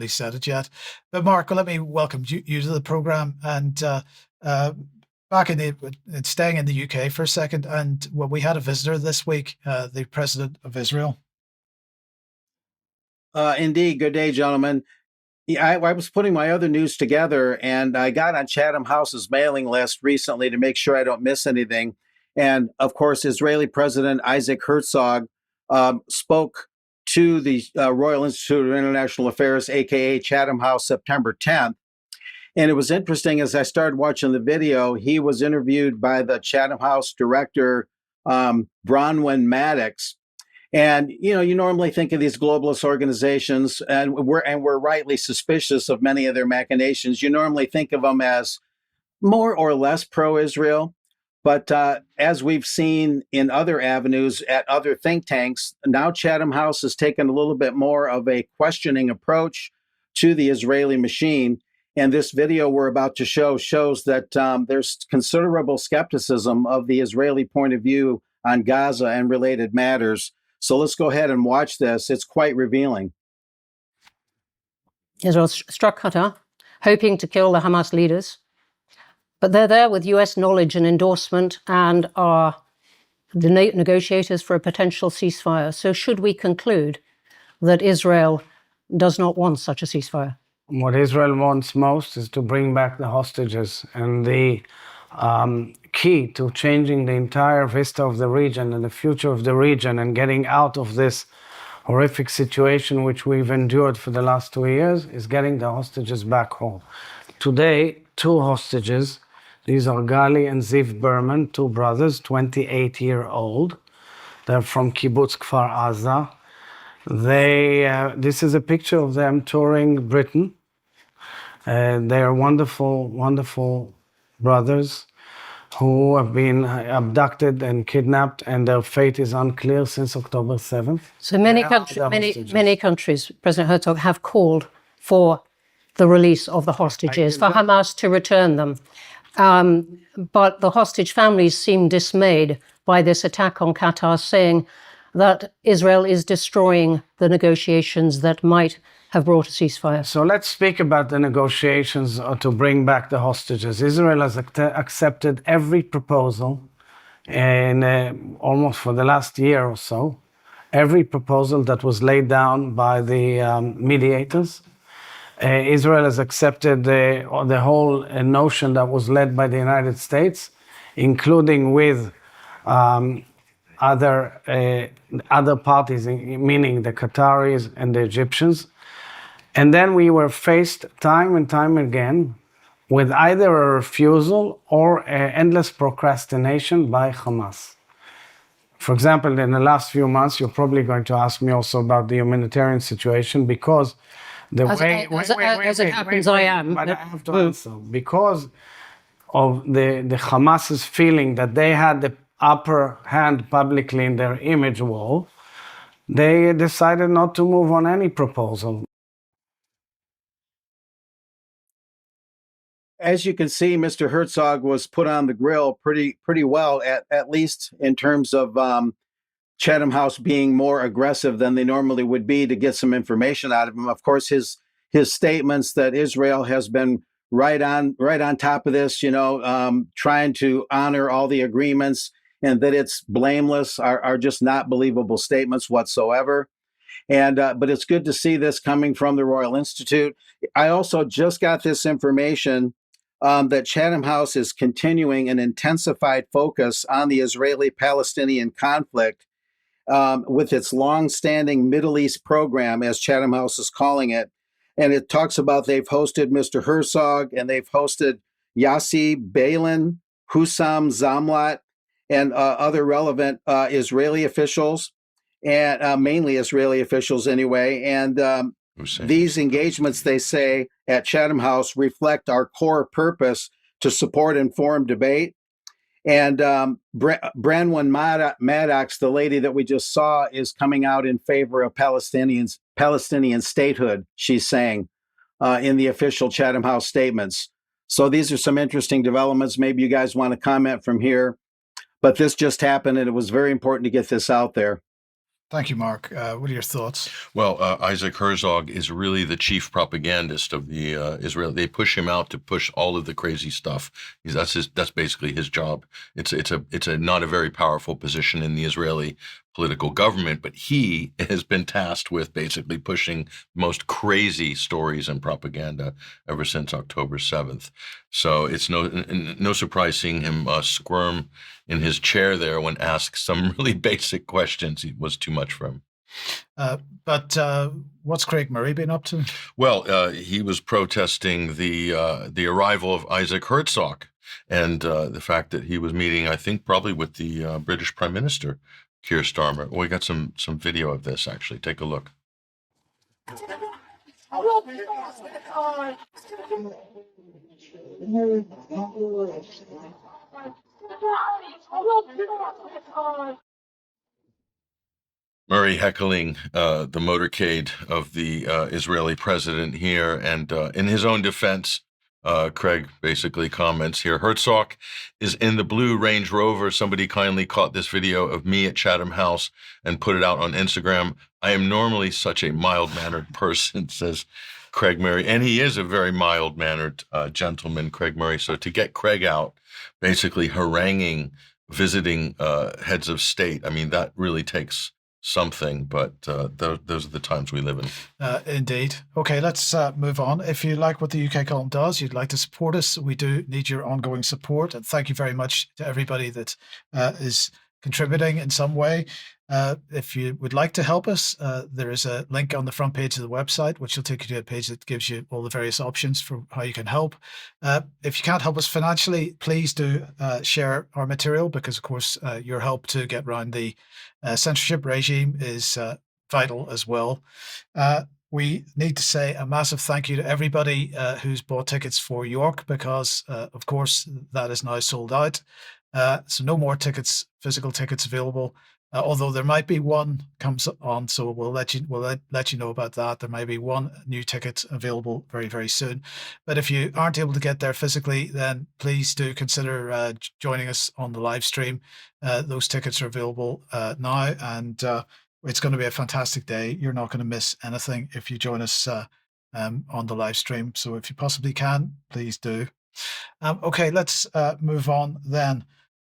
said it yet. But Mark, let me welcome you to the program, and back staying in the UK for a second. And well, we had a visitor this week, the president of Israel. Indeed. Good day, gentlemen. Yeah, I was putting my other news together, and I got on Chatham House's mailing list recently to make sure I don't miss anything. And of course, Israeli President Isaac Herzog spoke to the Royal Institute of International Affairs, aka Chatham House, September 10th. And it was interesting as I started watching the video, he was interviewed by the Chatham House director, Bronwyn Maddox. And you normally think of these globalist organizations, and we're rightly suspicious of many of their machinations. You normally think of them as more or less pro-Israel, but as we've seen in other avenues at other think tanks, now Chatham House has taken a little bit more of a questioning approach to the Israeli machine. And this video we're about to show shows that there's considerable skepticism of the Israeli point of view on Gaza and related matters. So let's go ahead and watch this. It's quite revealing. Israel struck Qatar, hoping to kill the Hamas leaders. But they're there with US knowledge and endorsement and are the negotiators for a potential ceasefire. So should we conclude that Israel does not want such a ceasefire? What Israel wants most is to bring back the hostages, and the key to changing the entire vista of the region and the future of the region and getting out of this horrific situation which we've endured for the last 2 years is getting the hostages back home. Today, 2 hostages, these are Gali and Ziv Berman, 2 brothers, 28-year-old. They're from Kibbutz Kfar Aza. This is a picture of them touring Britain. They are wonderful, wonderful brothers who have been abducted and kidnapped, and their fate is unclear since October 7th. So many countries, President Herzog, have called for the release of the hostages, for Hamas to return them. But the hostage families seem dismayed by this attack on Qatar, saying that Israel is destroying the negotiations that might have brought a ceasefire. So let's speak about the negotiations to bring back the hostages. Israel has accepted every proposal, and almost for the last year or so, every proposal that was laid down by the mediators. Israel has accepted the whole notion that was led by the United States, including with other parties, meaning the Qataris and the Egyptians. And then we were faced time and time again with either a refusal or endless procrastination by Hamas. For example, in the last few months, you're probably going to ask me also about the humanitarian situation, because As it happens, I am. But I have to answer. Because of the Hamas's feeling that they had the upper hand publicly in their image wall, they decided not to move on any proposal. As you can see, Mr. Herzog was put on the grill pretty well, at least in terms of Chatham House being more aggressive than they normally would be to get some information out of him. Of course, his statements that Israel has been right on top of this, trying to honor all the agreements and that it's blameless are just not believable statements whatsoever. And but it's good to see this coming from the Royal Institute. I also just got this information that Chatham House is continuing an intensified focus on the Israeli-Palestinian conflict with its long-standing Middle East program, as Chatham House is calling it. And it talks about they've hosted Mr. Herzog, and they've hosted Yossi Beilin, Hussam Zamlat, and other relevant Israeli officials, and mainly Israeli officials anyway. And these engagements, they say, at Chatham House reflect our core purpose to support informed debate. And Bronwyn Maddox, the lady that we just saw, is coming out in favor of Palestinian statehood, she's saying, in the official Chatham House statements. So these are some interesting developments. Maybe you guys want to comment from here. But this just happened, and it was very important to get this out there. Thank you, Mark. What are your thoughts? Well, Isaac Herzog is really the chief propagandist of the Israel. They push him out to push all of the crazy stuff. That's basically his job. It's a not a very powerful position in the Israeli political government, but he has been tasked with basically pushing the most crazy stories and propaganda ever since October 7th. So it's no surprise seeing him squirm in his chair there when asked some really basic questions. It was too much for him. But what's Craig Murray been up to? Well, he was protesting the arrival of Isaac Herzog and the fact that he was meeting, I think, probably with the British Prime Minister, Keir Starmer. We got some video of this, actually. Take a look. Murray heckling the motorcade of the Israeli president here. And in his own defense, Craig basically comments here, Herzog is in the blue Range Rover. Somebody kindly caught this video of me at Chatham House and put it out on Instagram. I am normally such a mild-mannered person, says Craig Murray. And he is a very mild-mannered gentleman, Craig Murray. So to get Craig out basically haranguing visiting heads of state, I mean, that really takes something, but those are the times we live in. Indeed. Okay, let's move on. If you like what the UK column does, you'd like to support us, we do need your ongoing support. And thank you very much to everybody that is contributing in some way. If you would like to help us, there is a link on the front page of the website, which will take you to a page that gives you all the various options for how you can help. If you can't help us financially, please do share our material, because, of course, your help to get around the censorship regime is vital as well. We need to say a massive thank you to everybody who's bought tickets for York, because, of course, that is now sold out. So no more tickets, physical tickets available. Although there might be one comes on, so we'll let you know about that. There might be one new ticket available very, very soon. But if you aren't able to get there physically, then please do consider joining us on the live stream. Those tickets are available now, and it's going to be a fantastic day. You're not going to miss anything if you join us on the live stream. So if you possibly can, please do. Okay, let's move on then.